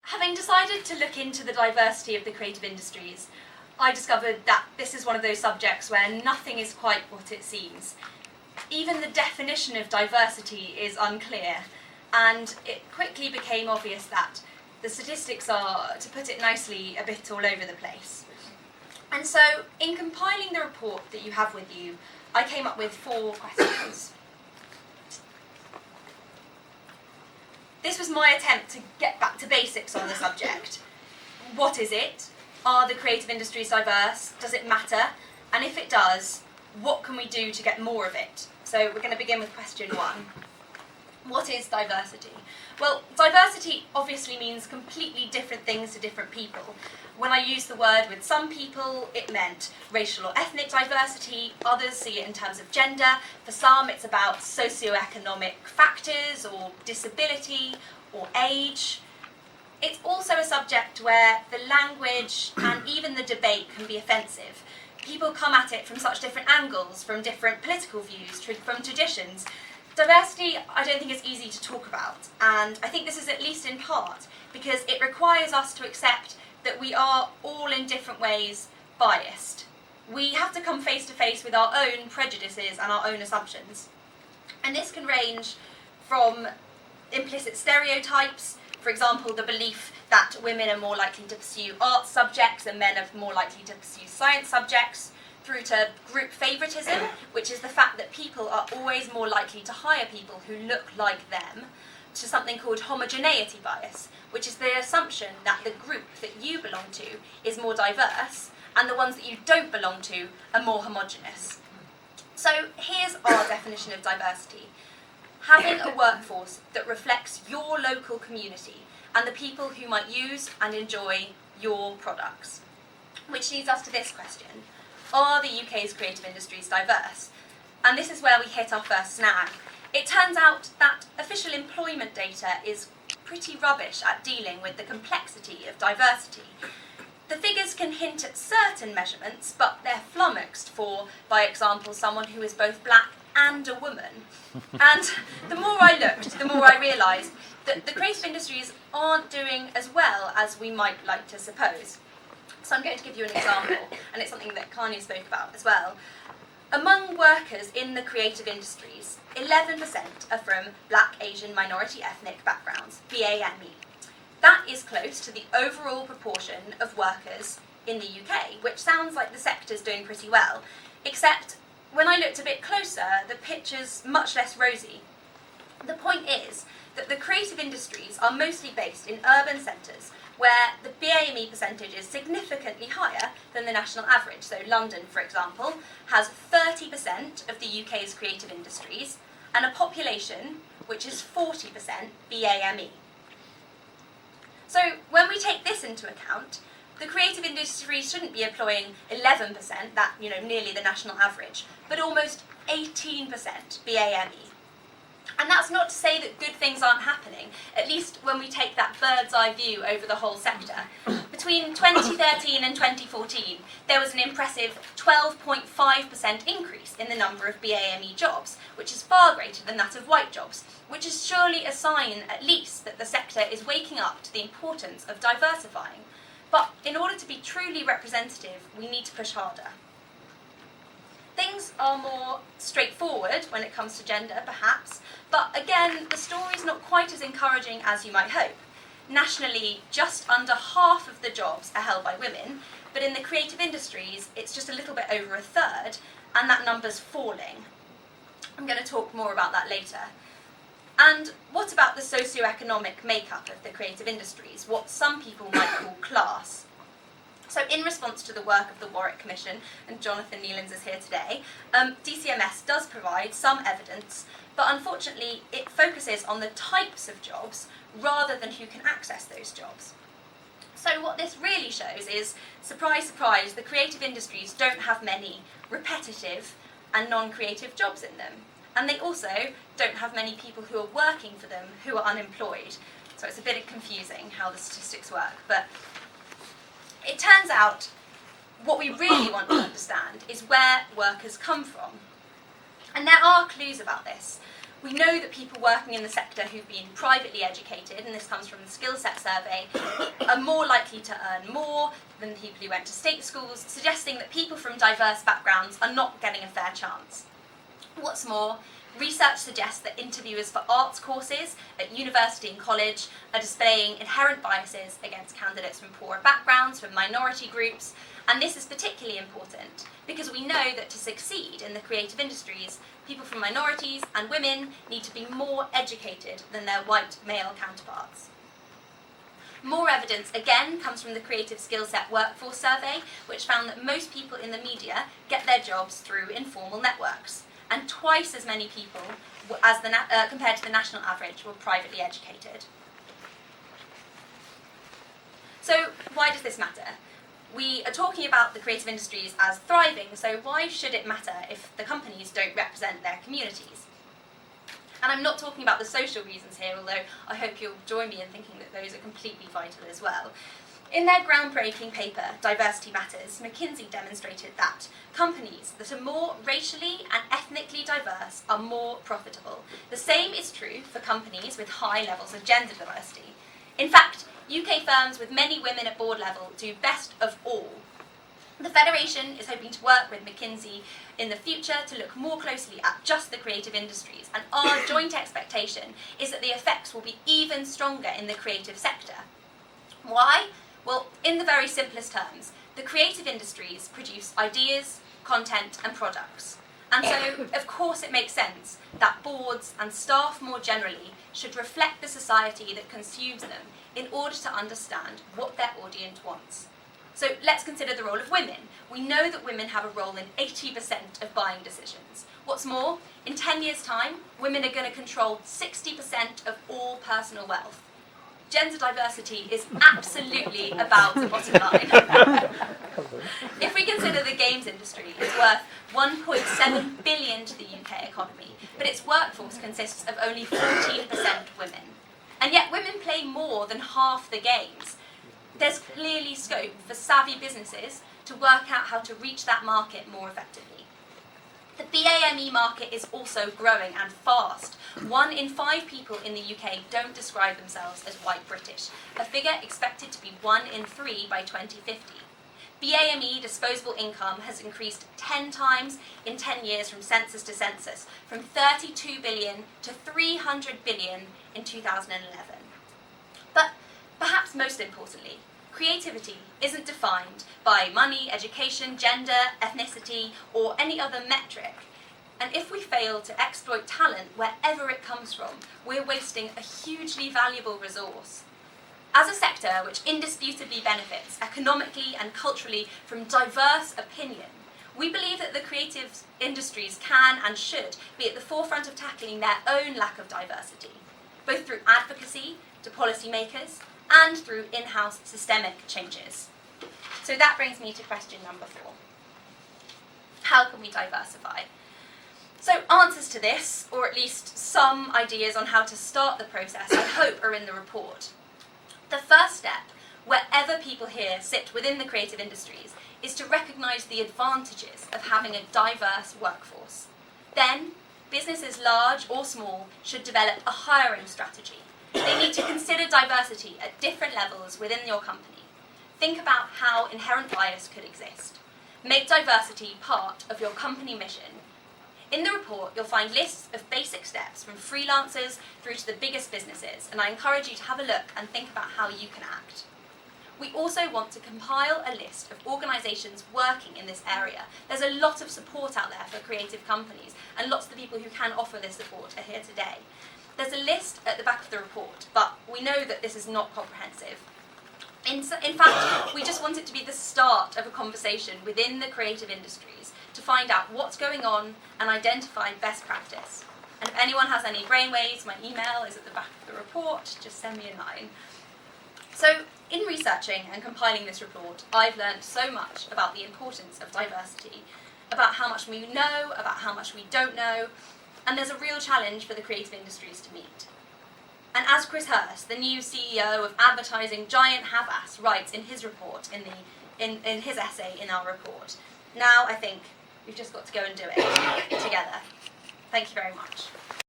Having decided to look into the diversity of the creative industries, I discovered that this is one of those subjects where nothing is quite what it seems. Even the definition of diversity is unclear, and it quickly became obvious that the statistics are, to put it nicely, a bit all over the place. And so, in compiling the report that you have with you, I came up with 4 questions. This was my attempt to get back to basics on the subject. What is it? Are the creative industries diverse? Does it matter? And if it does, what can we do to get more of it? So we're going to begin with question 1. What is diversity? Well, diversity obviously means completely different things to different people. When I use the word with some people, it meant racial or ethnic diversity. Others see it in terms of gender. For some, it's about socioeconomic factors or disability or age. It's also a subject where the language and even the debate can be offensive. People come at it from such different angles, from different political views, from traditions. Diversity, I don't think is easy to talk about, and I think this is at least in part because it requires us to accept that we are all in different ways biased. We have to come face to face with our own prejudices and our own assumptions. And this can range from implicit stereotypes, for example, the belief that women are more likely to pursue arts subjects and men are more likely to pursue science subjects, through to group favouritism, which is the fact that people are always more likely to hire people who look like them, to something called homogeneity bias, which is the assumption that the group that you belong to is more diverse and the ones that you don't belong to are more homogeneous. So here's our definition of diversity. Having a workforce that reflects your local community and the people who might use and enjoy your products. Which leads us to this question. Are the UK's creative industries diverse? And this is where we hit our first snag. It turns out that official employment data is pretty rubbish at dealing with the complexity of diversity. The figures can hint at certain measurements, but they're flummoxed for, by example, someone who is both black and a woman. And the more I looked, the more I realised that the creative industries aren't doing as well as we might like to suppose. So I'm going to give you an example, and it's something that Kanye spoke about as well. Among workers in the creative industries, 11% are from Black, Asian, minority ethnic backgrounds, BAME. That is close to the overall proportion of workers in the UK, which sounds like the sector's doing pretty well, except when I looked a bit closer, the picture's much less rosy. The point is that the creative industries are mostly based in urban centres, where the BAME percentage is significantly higher than the national average. So London, for example, has 30% of the UK's creative industries and a population which is 40% BAME. So when we take this into account, the creative industry shouldn't be employing 11%, that, nearly the national average, but almost 18% BAME. And that's not to say that good things aren't happening, at least when we take that bird's eye view over the whole sector. Between 2013 and 2014, there was an impressive 12.5% increase in the number of BAME jobs, which is far greater than that of white jobs, which is surely a sign, at least, that the sector is waking up to the importance of diversifying. But in order to be truly representative, we need to push harder. Things are more straightforward when it comes to gender, perhaps, but again, the story's not quite as encouraging as you might hope. Nationally, just under half of the jobs are held by women, but in the creative industries, it's just a little bit over a third, and that number's falling. I'm going to talk more about that later. And what about the socio-economic makeup of the creative industries, what some people might call class? So in response to the work of the Warwick Commission, and Jonathan Nealins is here today, DCMS does provide some evidence, but unfortunately it focuses on the types of jobs rather than who can access those jobs. So what this really shows is, surprise, surprise, the creative industries don't have many repetitive and non-creative jobs in them. And they also don't have many people who are working for them who are unemployed. So it's a bit confusing how the statistics work, but it turns out what we really want to understand is where workers come from. And there are clues about this. We know that people working in the sector who've been privately educated, and this comes from the skill set survey, are more likely to earn more than people who went to state schools, suggesting that people from diverse backgrounds are not getting a fair chance. What's more, research suggests that interviewers for arts courses at university and college are displaying inherent biases against candidates from poorer backgrounds, from minority groups, and this is particularly important because we know that to succeed in the creative industries, people from minorities and women need to be more educated than their white male counterparts. More evidence, again, comes from the Creative Skillset Workforce Survey, which found that most people in the media get their jobs through informal networks, and twice as many people as compared to the national average were privately educated. So why does this matter? We are talking about the creative industries as thriving, so why should it matter if the companies don't represent their communities? And I'm not talking about the social reasons here, although I hope you'll join me in thinking that those are completely vital as well. In their groundbreaking paper, Diversity Matters, McKinsey demonstrated that companies that are more racially and ethnically diverse are more profitable. The same is true for companies with high levels of gender diversity. In fact, UK firms with many women at board level do best of all. The Federation is hoping to work with McKinsey in the future to look more closely at just the creative industries, and our joint expectation is that the effects will be even stronger in the creative sector. Why? Well, in the very simplest terms, the creative industries produce ideas, content and products. And so, of course, it makes sense that boards and staff more generally should reflect the society that consumes them in order to understand what their audience wants. So let's consider the role of women. We know that women have a role in 80% of buying decisions. What's more, in 10 years' time, women are going to control 60% of all personal wealth. Gender diversity is absolutely about the bottom line. If we consider the games industry, it's worth 1.7 billion to the UK economy, but its workforce consists of only 14% women. And yet women play more than half the games. There's clearly scope for savvy businesses to work out how to reach that market more effectively. The BAME market is also growing and fast. 1 in 5 people in the UK don't describe themselves as white British, a figure expected to be 1 in 3 by 2050. BAME disposable income has increased 10 times in 10 years from census to census, from 32 billion to 300 billion in 2011. But perhaps most importantly, creativity isn't defined by money, education, gender, ethnicity, or any other metric. And if we fail to exploit talent wherever it comes from, we're wasting a hugely valuable resource. As a sector which indisputably benefits economically and culturally from diverse opinion, we believe that the creative industries can and should be at the forefront of tackling their own lack of diversity, both through advocacy to policymakers and through in-house systemic changes. So that brings me to question number 4. How can we diversify? So answers to this, or at least some ideas on how to start the process, I hope are in the report. The first step, wherever people here sit within the creative industries, is to recognise the advantages of having a diverse workforce. Then, businesses large or small should develop a hiring strategy. They need to consider diversity at different levels within your company. Think about how inherent bias could exist. Make diversity part of your company mission. In the report, you'll find lists of basic steps from freelancers through to the biggest businesses, and I encourage you to have a look and think about how you can act. We also want to compile a list of organisations working in this area. There's a lot of support out there for creative companies, and lots of the people who can offer this support are here today. There's a list at the back of the report, but we know that this is not comprehensive. In fact, we just want it to be the start of a conversation within the creative industries to find out what's going on and identify best practice. And if anyone has any brainwaves, my email is at the back of the report. Just send me a line. So, in researching and compiling this report, I've learned so much about the importance of diversity, about how much we know, about how much we don't know, and there's a real challenge for the creative industries to meet. And as Chris Hurst, the new CEO of advertising giant Havas, writes in his report, in his essay in our report, now I think we've just got to go and do it together. Thank you very much.